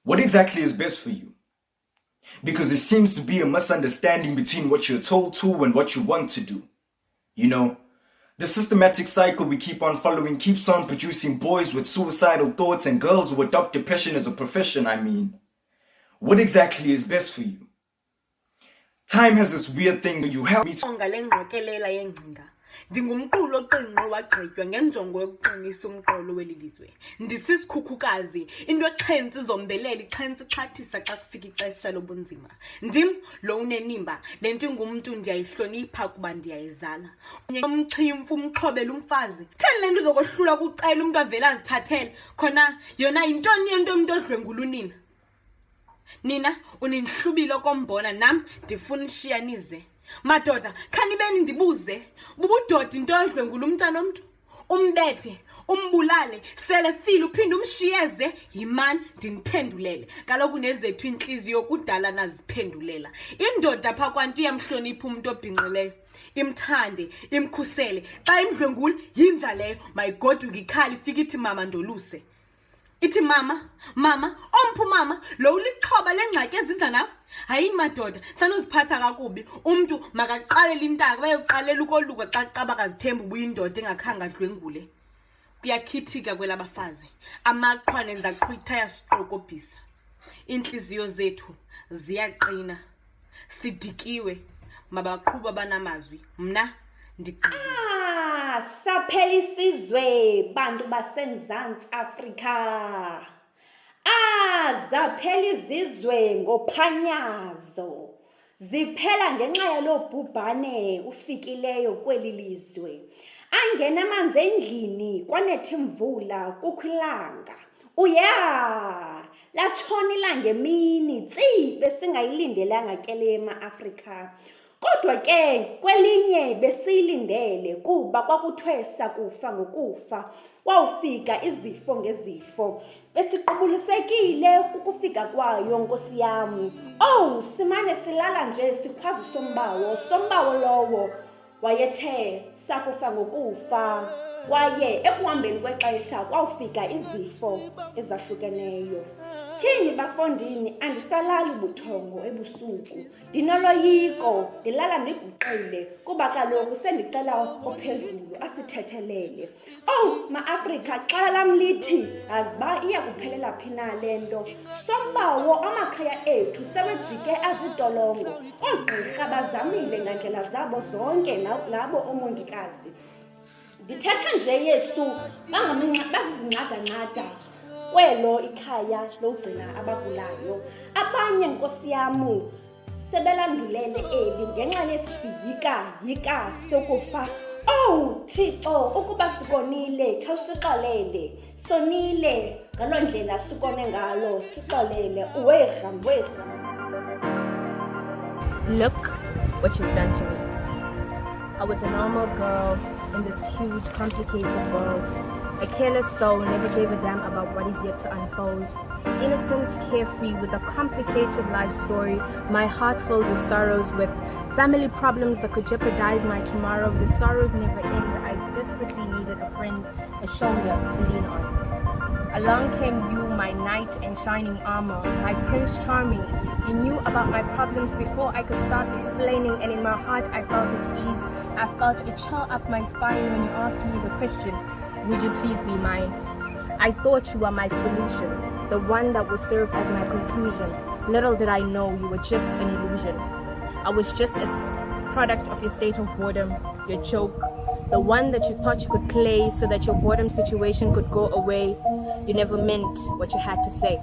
What exactly is best for you? Because there seems to be a misunderstanding between what you're told to and what you want to do. You know, the systematic cycle we keep on following keeps on producing boys with suicidal thoughts and girls who adopt depression as a profession. What exactly is best for you? Time has this weird thing that you help me to... Ndingumqulu oqingqe wagqitywa ngenjongo yokuqinisa umqolo weli lizwe. Ndisisikhukhukazi, into exhentsi izombelela ixhentsi ixhathisa xa kufika ixesha lobunzima. Ndim lo unenimba, le nto ingumntu ndiyayihlonipha kuba ndiyayizala. Umchimfu umxhobela umfazi. Theni le nto uzokohlula kucela umntu avele azithathele, khona yona yintoni yento umntu odlwengula unina? Nina uninhlubile okombona, nam ndifuna ishiyanize. Madoda, khanibeni ndibuze, bubudoda into odlwengula umntana omntu? Umbethe, umbulale, sele file uphinde umshiyeze, yimani ndiniphendulele. Kaloku nezethu inhliziyo kudala naziphendulela. Indoda pha kwantu iyamhlonipha umuntu obhinqileyo, imthande, imkhusele. Xa imdlwengula yinja leyo, mayigoduke ikhali ifike ithi mama ndoluse. Ithi mama, omphu mama, lo ulixhoba lengxaki eziza nawe. Hayi madoda, sanuziphatha kakubi. Umntu makaqalele intaka bayoqalela ukoluka xa caba kazithemba ubuyindoda engakhange adlwengule. Kuyakhithika kwelabafazi. Amaqhwa nenza qhwitha yasiqokobhisa. Inhliziyo zethu ziyaqina. Sidikiwe mabaqhuba banamazwi. Mna ndiqina. Saphela isizwe bantu baseMzantsi Afrika. Zaphela izizwe ngophanyazo. Ziphela ngenxa yalobhubhane ufikileyo kweli lizwe. Angena amanzi endlini kwanetha imvula kukho ilanga. Latshona ilanga emini tsi besingayilindelanga kele ema-Afrika. Kodwa ke kwelinye besiyilindele kuba kwakuthiwe sakufa ngokufa. Kwawufika izifo ngezifo. Besiqubulisekile ukufika kwayo Nkosi yami. Simane silala nje sikhwazi sombawo lowo wayethe sakufa ngokufa. Kwaye ekuhambeni kwexesha kwawufika izifo ezahlukeneyo. Thini bafondini andisalali buthongo ebusuku. Ndinoloyiko, ndilala ndiguqile kuba kaloku sendicela ophezulu asithethelele. Ma-Afrika xala lam lithi aziba iya kuphelela phi na le nto. Sombawo amakhaya ethu sewejike azidolongo. Oogqirha bazamile ngandlela zabo zonke nabo omongikazi. Ndithetha nje Yesu bazincada-ncada kwelo ikhaya logcina abagulayo. Abanye Nkosi yam sebelandulele eli ngenxa yesiyika sokufa. Thixo, ukuba sikonile khawusixolele. Sonile ngaloo ndlela sikone ngalo, sixolele. Uweham. Look what you've done to me. I was a normal girl in this huge, complicated world. A careless soul never gave a damn about what is yet to unfold. Innocent, carefree, with a complicated life story, my heart filled with sorrows, with family problems that could jeopardize my tomorrow. The sorrows never end. I desperately needed a friend, a shoulder to lean on. Along came you, my knight in shining armor, my Prince Charming. You knew about my problems before I could start explaining, and in my heart I felt at ease. I felt a chill up my spine when you asked me the question, would you please be mine? I thought you were my solution, the one that would serve as my conclusion. Little did I know you were just an illusion. I was just a product of your state of boredom, your joke, the one that you thought you could play so that your boredom situation could go away. You never meant what you had to say.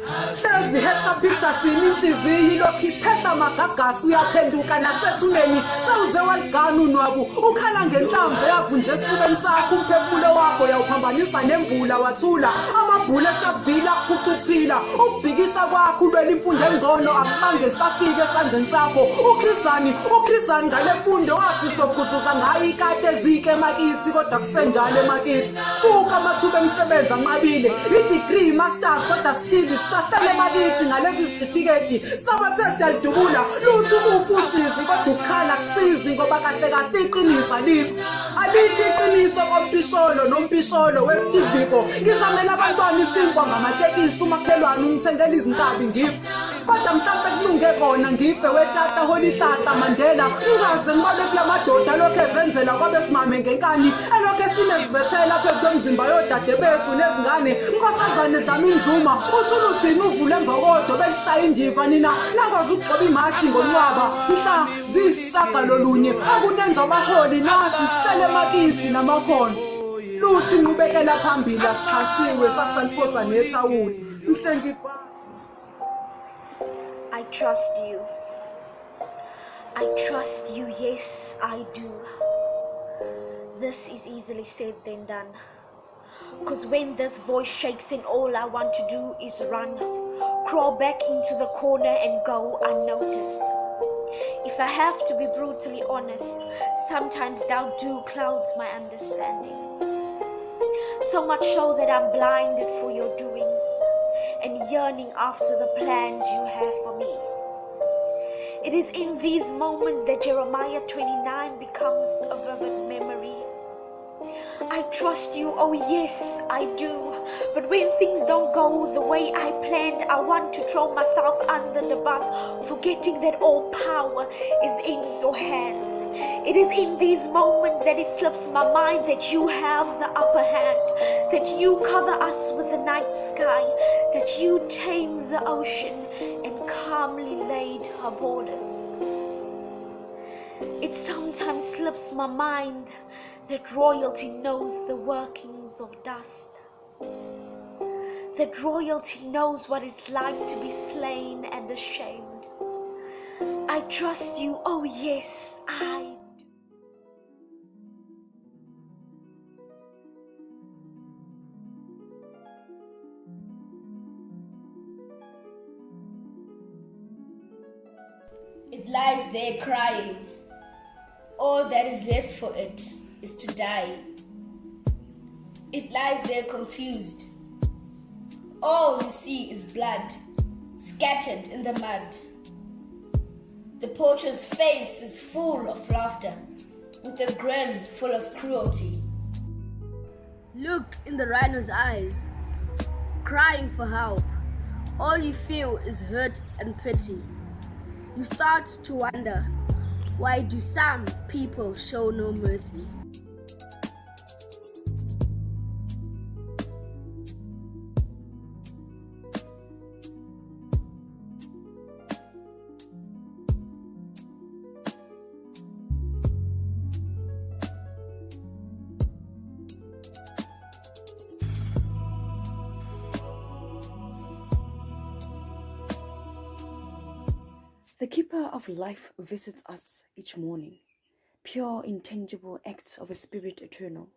Hlezi hetha picture sini inhliziyo ilokhu iphetha magagasi uyaphenduka nasethuneni sewuze waligana unwabu ukhala ngenhlamvu yavunje esifubeni sakho umphefumulo wakho yawuphambanisa nemvula wathula amabhula eshabhila kuphucuphila ukubhikisha kwakho ulwela imfundo engcono akubange safike esandleni sakho uKhrisani ngale mfundo wathi sokuduza ngayo ikade ezike emakithi kodwa kusenjalo emakithi buka amathuba emisebenzi anqabile i-degree masters kodwa still sasele emakithi ngalezi certificate sabathe siyaliduka ukukhumbula luthi ubufusizi kodwa ukukhala kusizi ngoba kahle kahle iqiniso alikho. Alithi iqiniso kompisholo nompisholo wesithiviko. Ngizamela abantwana isinkwa ngamatekisi umakhelwane ungithengela izinkabi ngife. Kodwa mhlawumbe kulunge kona ngife wetata holitata Mandela. Ungaze ngibabe kulamadoda lokho ezenzela kwabe simame ngenkani elokho esinezibethela phezu kwemizimba yodade bethu nezingane. Nkosazane zami inzuma uthula uthini uvule emvokodo belishaya indiva nina lakwazi ukugqiba imashi ngoncwaba mhla ziyishagalolunye akunenza abaholi nathi sihlele emakithi namakhono. Luthi nqubekela phambili asixhasiwe sasaniphosa nethawuli mhle ngibha. I trust you. I trust you, yes, I do. This is easily said than done. Because when this voice shakes and all I want to do is run, crawl back into the corner and go unnoticed. If I have to be brutally honest, sometimes doubt do clouds my understanding. So much so that I'm blinded for your doings and yearning after the plans you have for me. It is in these moments that Jeremiah 29 becomes a vivid memory. I trust you, oh yes, I do. But when things don't go the way I planned, I want to throw myself under the bus, forgetting that all power is in your hands. It is in these moments that it slips my mind that you have the upper hand, that you cover us with the night sky, that you tame the ocean and calmly laid her borders. It sometimes slips my mind that royalty knows the workings of dust, that royalty knows what it's like to be slain and ashamed. I trust you, oh yes, I do. It lies there crying. All that is left for it is to die. It lies there confused. All you see is blood, scattered in the mud. The poacher's face is full of laughter, with a grin full of cruelty. Look in the rhino's eyes, crying for help. All you feel is hurt and pity. You start to wonder, why do some people show no mercy? The keeper of life visits us each morning, pure, intangible acts of a spirit eternal.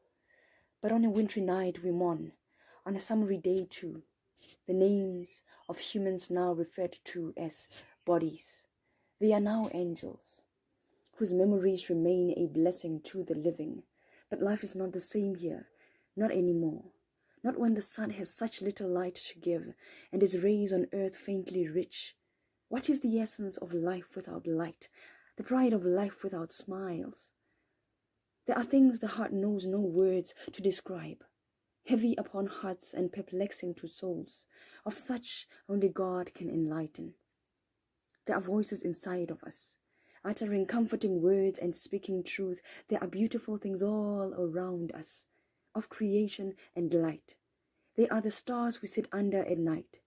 But on a wintry night we mourn, on a summery day too, the names of humans now referred to as bodies. They are now angels, whose memories remain a blessing to the living. But life is not the same here, not anymore. Not when the sun has such little light to give, and its rays on earth faintly rich. What is the essence of life without light, the pride of life without smiles? There are things the heart knows no words to describe, heavy upon hearts and perplexing to souls. Of such only God can enlighten. There are voices inside of us, uttering comforting words and speaking truth. There are beautiful things all around us, of creation and light. They are the stars we sit under at night,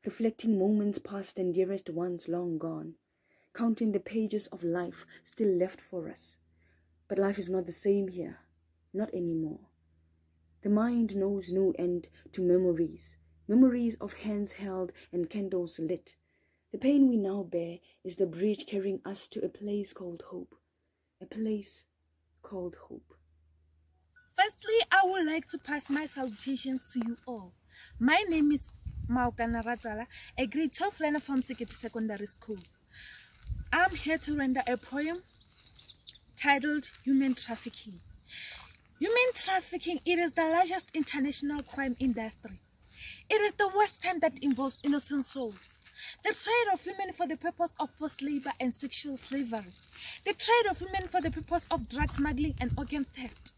reflecting moments past and dearest ones long gone, counting the pages of life still left for us. But life is not the same here, not anymore. The mind knows no end to memories, memories of hands held and candles lit. The pain we now bear is the bridge carrying us to a place called hope, a place called hope. Firstly, I would like to pass my salutations to you all. My name is Maukana Ratala, a grade 12 learner from Sekete Secondary School. I'm here to render a poem titled Human Trafficking. Human trafficking, it is the largest international crime industry. It is the worst crime that involves innocent souls. the trade of women for the purpose of forced labor and sexual slavery, the trade of women for the purpose of drug smuggling and organ theft.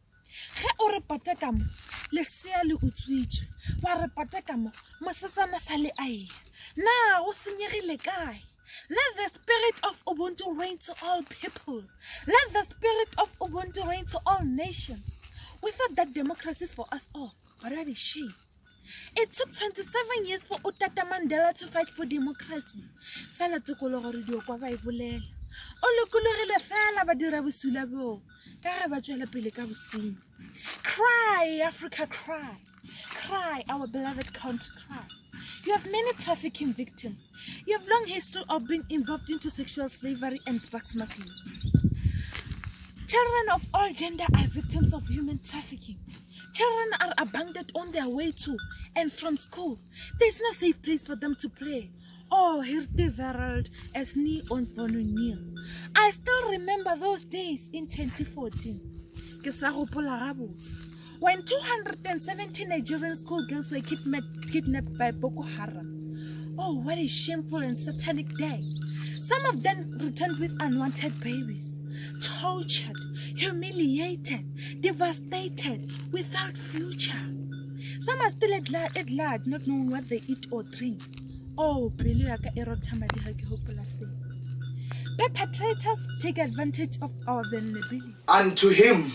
Ge o re pata ka mo, lesea le utswitswe, wa re pata ka mo, mosetsana sa le a eya. Na go senyegile kae? Let the spirit of Ubuntu reign to all people. Let the spirit of Ubuntu reign to all nations. We thought that democracy is for us all. What are the she? It took 27 years for Utata Mandela to fight for democracy. Fela tokolo gore dio kwa ba ibolela. O lokologile fela ba dira bosula bo. Ka re ba tswela pele ka bosenyi. Cry, Africa, cry. Cry, our beloved country, cry. You have many trafficking victims. You have long history of being involved into sexual slavery and drug smuggling. Children of all gender are victims of human trafficking. Children are abandoned on their way to and from school. There's no safe place for them to play. Oh, hirte wereld is nie ons wononiel. I still remember those days in 2014. Ke sa gopola gabotse. When 270 Nigerian schoolgirls were kidnapped by Boko Haram. Oh, what a shameful and satanic day. Some of them returned with unwanted babies, tortured, humiliated, devastated, without future. Some are still at large, not knowing what they eat or drink. Oh, perpetrators take advantage of our vulnerability. Unto him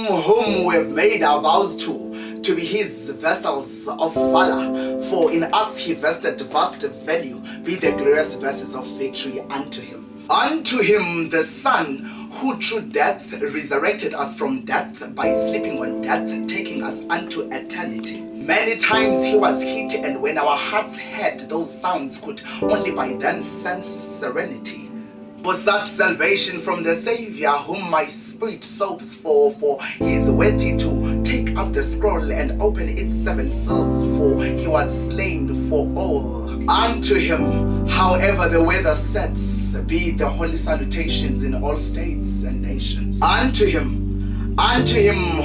whom we have made our vows to be his vessels of valor, for in us he vested vast value, be the glorious verses of victory unto him. Unto him the Son, who through death resurrected us from death by sleeping on death, taking us unto eternity. Many times he was hit, and when our hearts heard those sounds, could only by then sense serenity. For such salvation from the Savior, whom my spirit sobs for he is worthy to take up the scroll and open its 7 seals, for he was slain for all. Unto him, however the weather sets, be the holy salutations in all states and nations. Unto him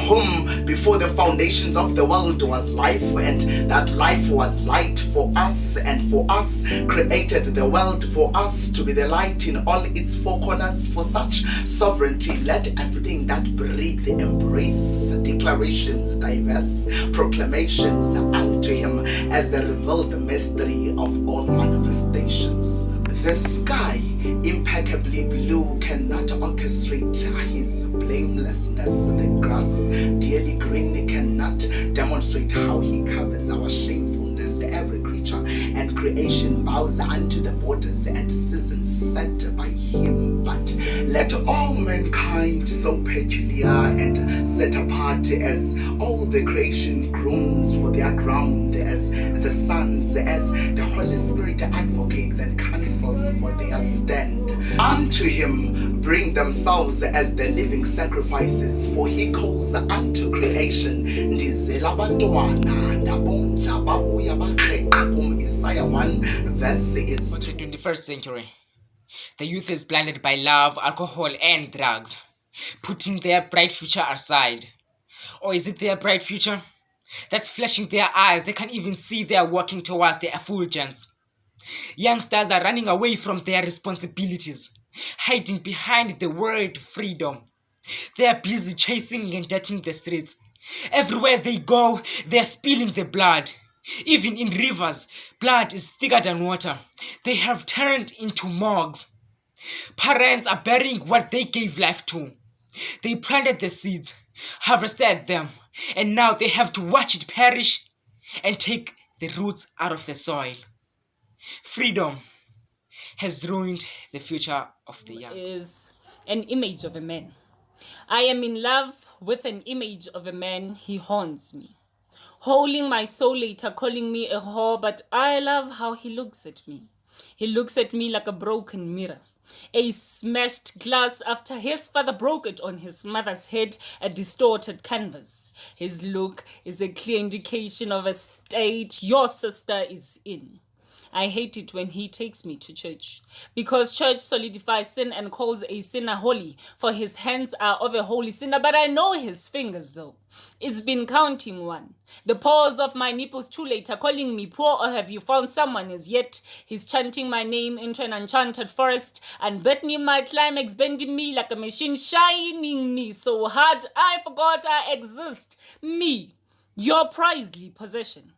whom before the foundations of the world was life, and that life was light for us, and for us created the world, for us to be the light in all its 4 corners. For such sovereignty, let everything that breathe embrace declarations diverse, proclamations unto him as the revealed mystery of all manifestations. The sky, impeccably blue, cannot orchestrate his blamelessness. The grass, dearly green, cannot demonstrate how he covers our shamefulness. Every creature and creation bows unto the borders and seasons set by him. But let all mankind, so peculiar and set apart as all the creation groans for their ground, as the sons, as the Holy Spirit advocates and counsels for their stand. Unto him bring themselves as the living sacrifices, for he calls unto creation. Ndizela bantwana nabondla babuya baqeqa kum Isaiah 1 verse is. For the 21st century, the youth is blinded by love, alcohol and drugs, putting their bright future aside. Or is it their bright future that's flashing their eyes? They can't even see they are walking towards their effulgence. Youngsters are running away from their responsibilities, hiding behind the word freedom. They are busy chasing and dirtying the streets. Everywhere they go, they are spilling the blood. Even in rivers, blood is thicker than water. They have turned into morgues. Parents are burying what they gave life to. They planted the seeds, harvested them, and now they have to watch it perish and take the roots out of the soil. Freedom has ruined the future of the young. Is an image of a man. I am in love with an image of a man. He haunts me, holding my soul later, calling me a whore, but I love how he looks at me. He looks at me like a broken mirror, a smashed glass after his father broke it on his mother's head, a distorted canvas. His look is a clear indication of a state your sister is in. I hate it when he takes me to church. Because church solidifies sin and calls a sinner holy, for his hands are of a holy sinner, but I know his fingers though. It's been counting one. The paws of my nipples too late are calling me poor, or have you found someone as yet? He's chanting my name into an enchanted forest, and betting my climax, bending me like a machine, shining me so hard I forgot I exist. Me, your prizely possession.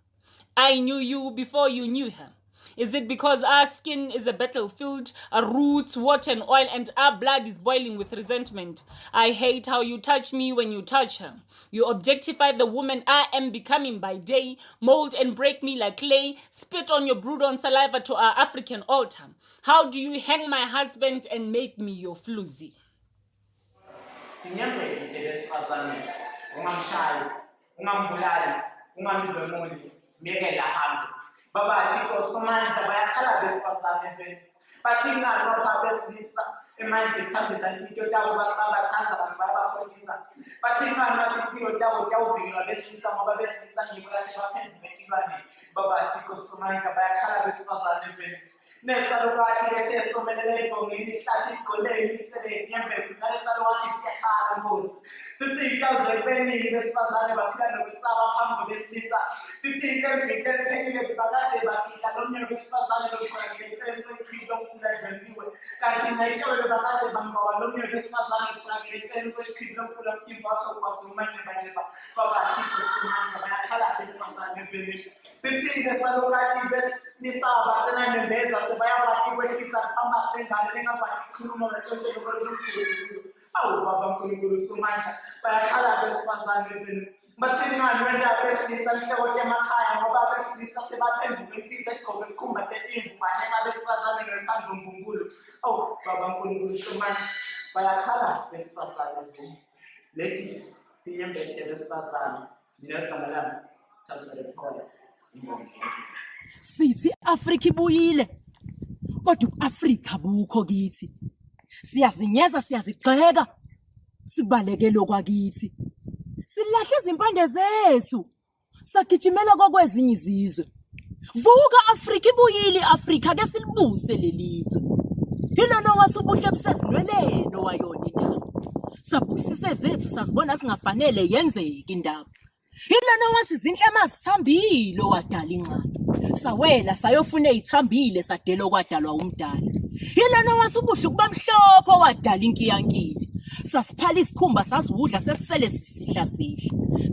I knew you before you knew her. Is it because our skin is a battlefield, our roots, water and oil, and our blood is boiling with resentment? I hate how you touch me when you touch her. You objectify the woman I am becoming by day, mold and break me like clay, spit on your brood on saliva to our African altar. How do you hang my husband and make me your floozy? Baba Tiko Somali bayakhala besifazane vele bathi ingani baba besilisa emandla ethambisa into yabo babathanza abantu bayabakhohlisa bathi ingani bathi impilo yabo yawuvikela besilisa ngoba besilisa ngibulathi baphendula etilwane baba Tiko Somali bayakhala besifazane vele nesalukati lesesomelele dongeni ihlathi igoleni isele nyembezi nalesalukati siyakhala Nkosi sithi ikawuze beningi besifazane baphila nokusaba phambi besilisa sithi into ephelile bakade bafika lomnyaka besifazane lokuqhubekela icele lokuphila lokufunda edleliwe kanti nayitolo bakade bamva lomnyaka besifazane lokuqhubekela icele lokuphila lokufunda umtimba wakhe kwasumanje baba Thixo simanga bayakhala besifazane beni sithi lesalukati besilisa basenanembeza sebayakwazi ukwehlisa phamba sengane lengabathi khuluma ngetshontshe lokuphila awu baba uNkulunkulu somandla bayakhala besifazane beni bathini ngani wenda besilisa lihloko emakhaya ngoba besilisa sebaphenduka impilo egqoke ikhumba tetimvu bahenga besifazane ngethando mbumbulu awu baba uNkulunkulu somandla bayakhala besifazane beni lethi tinyembete besifazane negama lami Thabisa Report. Sithi Afrika ibuyile kodwa uAfrika bukho kithi siyazinyeza siyazigxeka sibaleke lokwakithi silahle izimpande zethu sagijimela kokwezinye izizwe vuka Afrika ibuyile Afrika ke silibuse lelizwe ilona wasubuhle busezinwelelo wayona indaba sabukisise zethu sazibona singafanele yenzeke indaba ilona wasizinhle amazithambile wadala ingxaki sawela sayofuna ezithambile sadelo kwadalwa umdala ilona wasubuhle kubamhlophe wadala inkiyankile sasiphala isikhumba sasiwudla sesisele sisihla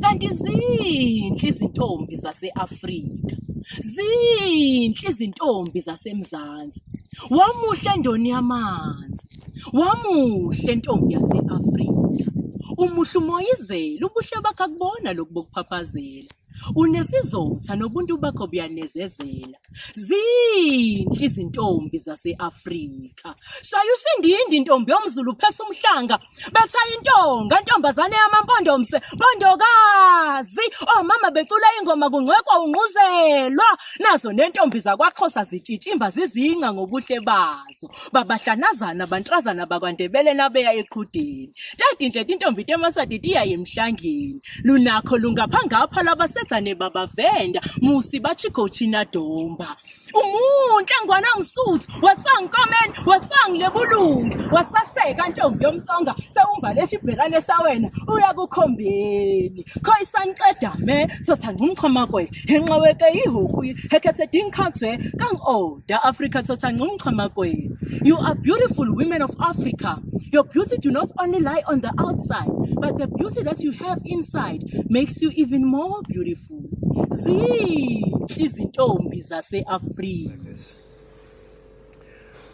kanti zinhle izintombi zaseAfrika zinhle izintombi zaseMzansi wamuhle endoni yamanzi wamuhle intombi yaseAfrika umuhle umoyizela ubuhle bakho akubona lokubokuphaphazela unesizotha nobuntu bakho buyanezezela zinhle izintombi zaseAfrika shaya usindindi intombi yomZulu phesa umhlanga bethaya intonga intombazane yamampondomse bondokazi omama becula ingoma kungcwekwa unquzelwa nazo nentombi zakwaXhosa zitshitshimba zizinca ngobuhle bazo babahlanazana bantrazana bakwaNdebele nabeya eqhudeni tadinhle intombi temaswati tiyaye emhlangeni lunakho lungaphangapha labasezane babavenda musi bachikochina domba umuntu engwana ngisuthi watsangkomeni watsangilebulungu wasaseka intombi yomtsonga sewumbale shibhelane sawena uya kukhombeni khoyisanqeda me sothanga umchamakwe enxaweke ihuku hekethe dinkhathwe kang-order Africa sothanga umchamakwe. You are beautiful women of Africa. Your beauty do not only lie on the outside, but the beauty that you have inside makes you even more beautiful. Zinhle izintombi zase-Afrika.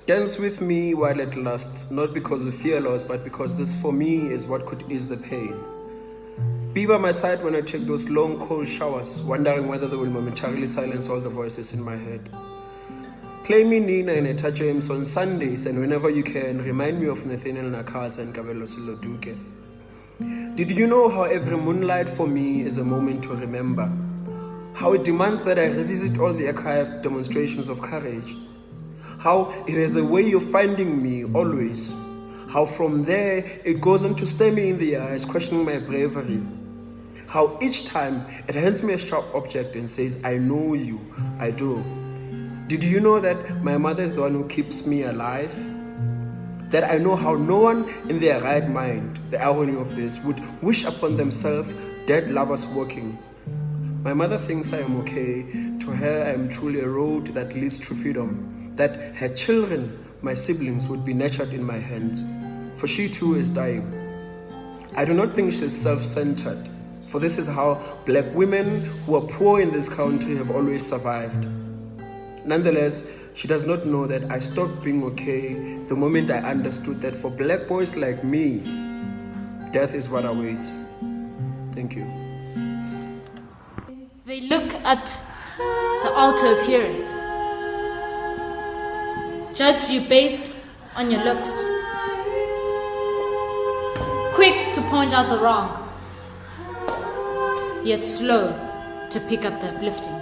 Dance with me while it lasts, not because of fear loss, but because this for me is what could ease the pain. Be by my side when I take those long, cold showers, wondering whether they will momentarily silence all the voices in my head. Play me Nina and Etacha James on Sundays, and whenever you can, remind me of Nathaniel Nakasa and Kabelo Siloduke. Did you know how every moonlight for me is a moment to remember? How it demands that I revisit all the archived demonstrations of courage. How it has a way of finding me always. How from there it goes on to stare me in the eyes, questioning my bravery. How each time it hands me a sharp object and says, I know you, I do. Did you know that my mother is the one who keeps me alive? That I know how no one in their right mind, the irony of this, would wish upon themselves dead lovers walking. My mother thinks I am okay. To her, I am truly a road that leads to freedom. That her children, my siblings, would be nurtured in my hands. For she too is dying. I do not think she is self-centered, for this is how black women who are poor in this country have always survived. Nonetheless, she does not know that I stopped being okay the moment I understood that for black boys like me, death is what awaits. Thank you. They look at the outer appearance, judge you based on your looks, quick to point out the wrong, yet slow to pick up the uplifting.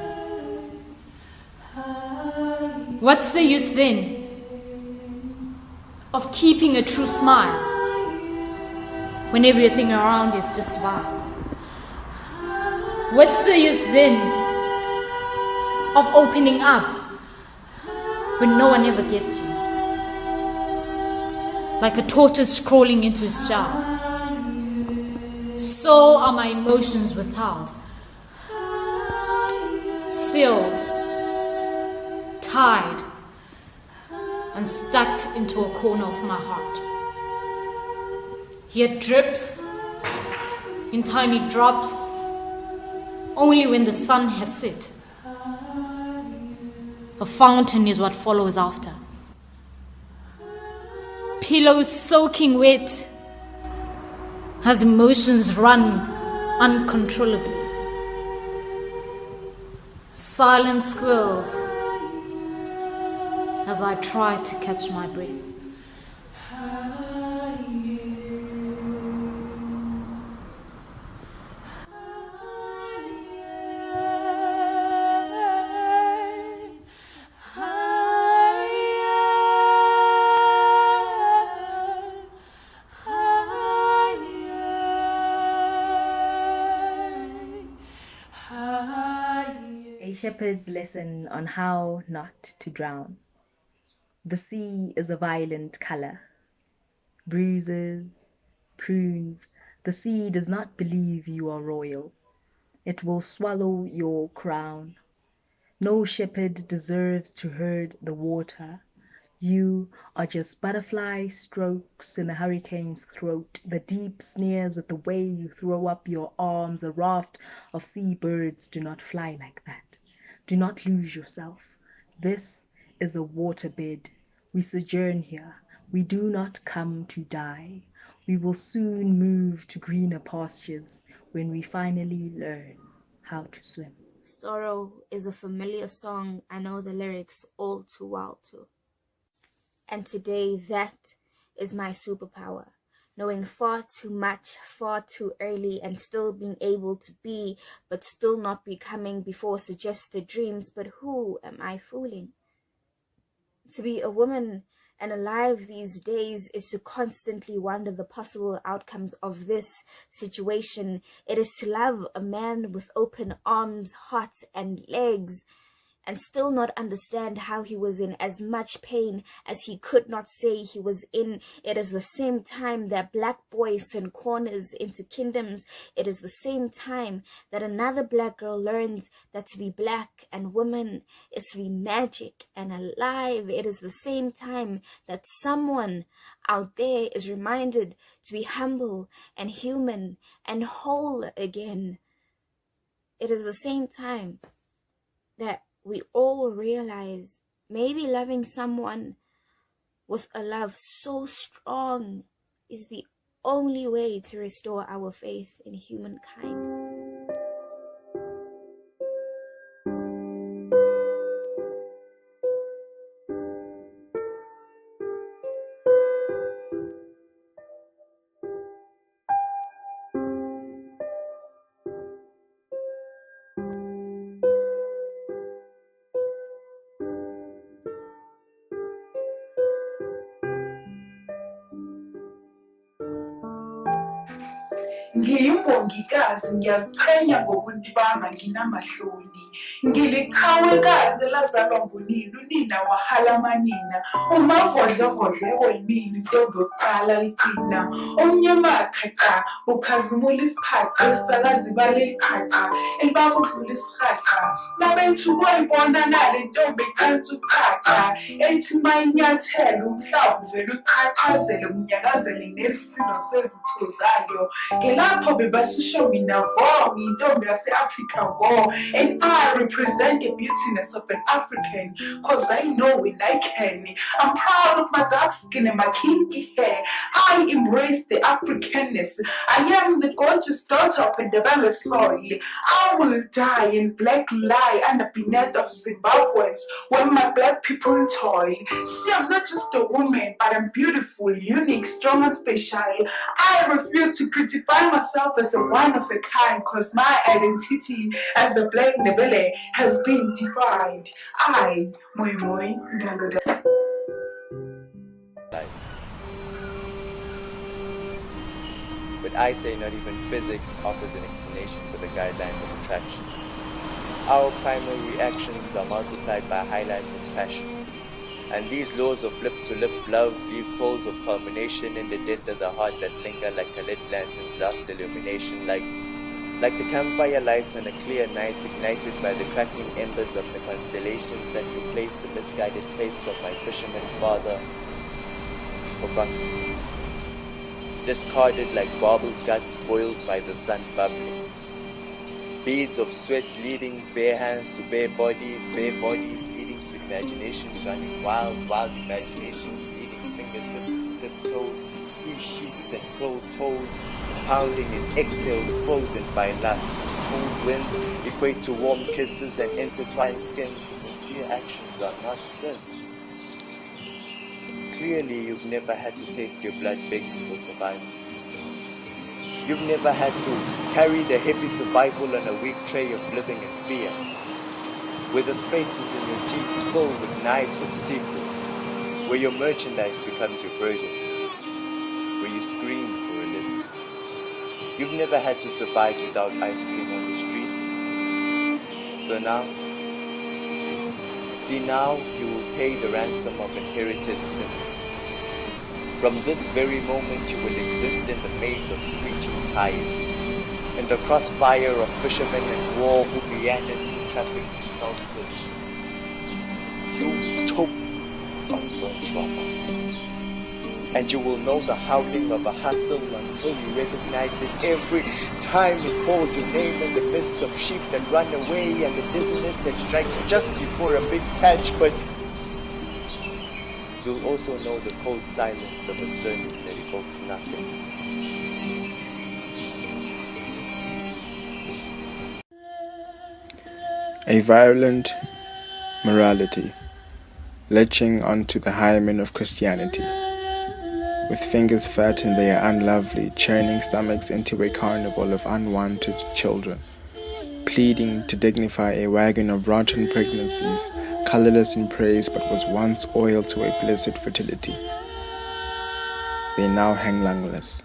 What's the use then of keeping a true smile when everything around is just vile? What's the use then of opening up when no one ever gets you? Like a tortoise crawling into its shell, so are my emotions withheld, sealed, tied, and stuck into a corner of my heart. Here it drips in tiny drops only when the sun has set. The fountain is what follows after. Pillows soaking wet as emotions run uncontrollably. Silent squills as I try to catch my breath. A shepherd's lesson on how not to drown. The sea is a violent color. Bruises, prunes. The sea does not believe you are royal. It will swallow your crown. No shepherd deserves to herd the water. You are just butterfly strokes in a hurricane's throat. The deep sneers at the way you throw up your arms. A raft of seabirds do not fly like that. Do not lose yourself. This is the waterbed. We sojourn here. We do not come to die. We will soon move to greener pastures when we finally learn how to swim. Sorrow is a familiar song I know the lyrics all too well to. And today that is my superpower. Knowing far too much, far too early, and still being able to be, but still not becoming before suggested dreams. But who am I fooling? To be a woman and alive these days is to constantly wonder the possible outcomes of this situation. It is to love a man with open arms, heart, and legs, and still not understand how he was in as much pain as he could not say he was in. It is the same time that black boys turn corners into kingdoms. It is the same time that another black girl learns that to be black and woman is to be magic and alive. It is the same time that someone out there is reminded to be humble and human and whole again. It is the same time that we all realize maybe loving someone with a love so strong is the only way to restore our faith in humankind. Ngiyimbongikazi ngiyaziqhenya ngobuntu bami nginamahloni. Ngiliqhawekazi elazalwa ngunina nina wahala manina umavodlovodlo ewolini ntombi yokuqala liqina omnyama qhaqa ukhazimula isiphaqa isakazibala eliqhaqa elibaka udlula isirhaqa babethu kuyibona nale ntombi eqansa uqhaqa ethi mayinyathela umhlaba uvele uqhaqhazele unyakazele nesisindo sezitho zayo ngelapho bebasisho mina vo ngiyintombi yase-Africa vo and I represent the beautiness of an African cause I know when I can. I'm proud of my dark skin and my kinky hair. I embrace the Africanness. I am the gorgeous daughter of a Ndebele soil. I will die in black lie under beneath of Zimbabweans when my black people toil. See, I'm not just a woman, but I'm beautiful, unique, strong and special. I refuse to crucify myself as a one of a kind cause my identity as a black Ndebele has been defined. I, Moi Moi, Ngaloda. But I say not even physics offers an explanation for the guidelines of attraction. Our primary reactions are multiplied by highlights of passion. And these laws of lip-to-lip love leave poles of culmination in the depth of the heart that linger like a lit lantern's last illumination, like the campfire light on a clear night ignited by the crackling embers of the constellations that replace the misguided place of my fisherman father. Forgotten. Discarded like barbed guts boiled by the sun bubbling. Beads of sweat leading bare hands to bare bodies leading to imaginations running wild imaginations leading fingertips to tiptoes, squeeze sheets and curl toes, pounding in exhales frozen by lust. Cold winds equate to warm kisses and intertwined skins. Sincere actions are not sins. Clearly, you've never had to taste your blood begging for survival. You've never had to carry the heavy survival on a weak tray of living in fear, where the spaces in your teeth fill with knives of secrets, where your merchandise becomes your burden, where you scream for a living. You've never had to survive without ice cream on the streets. So now you will pay the ransom of inherited sins. From this very moment you will exist in the maze of screeching tides, in the crossfire of fishermen and war who meander through traffic to sell fish. You choke on your trauma, and you will know the howling of a hustle until you recognize it every time it calls your name in the midst of sheep that run away and the dizziness that strikes just before a big catch. But you'll also know the cold silence of a sermon that evokes nothing. A violent morality, latching onto the hymen of Christianity, with fingers fat and they are unlovely, churning stomachs into a carnival of unwanted children, pleading to dignify a wagon of rotten pregnancies, colorless in praise but was once oil to a blessed fertility. They now hang lungless.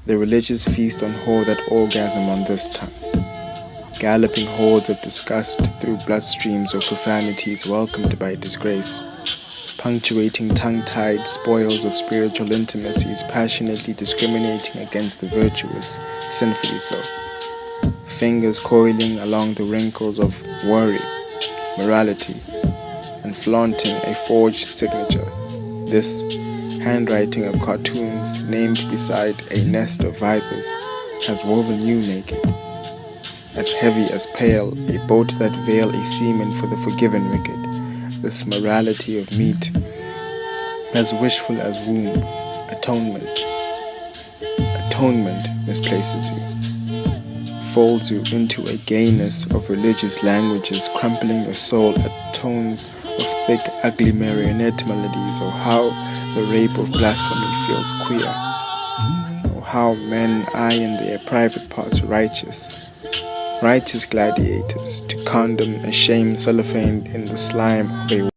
The religious feast on whore that orgasm on this tongue, galloping hordes of disgust through bloodstreams of profanities welcomed by disgrace, punctuating tongue-tied spoils of spiritual intimacies, passionately discriminating against the virtuous, sinfully so. Fingers coiling along the wrinkles of worry, morality, and flaunting a forged signature. This handwriting of cartoons named beside a nest of vipers has woven you naked, as heavy as pale, a boat that veil a seaman for the forgiven wicked. This morality of meat, as wishful as womb, atonement misplaces you, folds you into a gayness of religious languages, crumpling your soul at tones of thick, ugly marionette melodies. Oh, how the rape of blasphemy feels queer. Oh, how men eye in their private parts righteous gladiators, to condom a shame cellophaned in the slime of a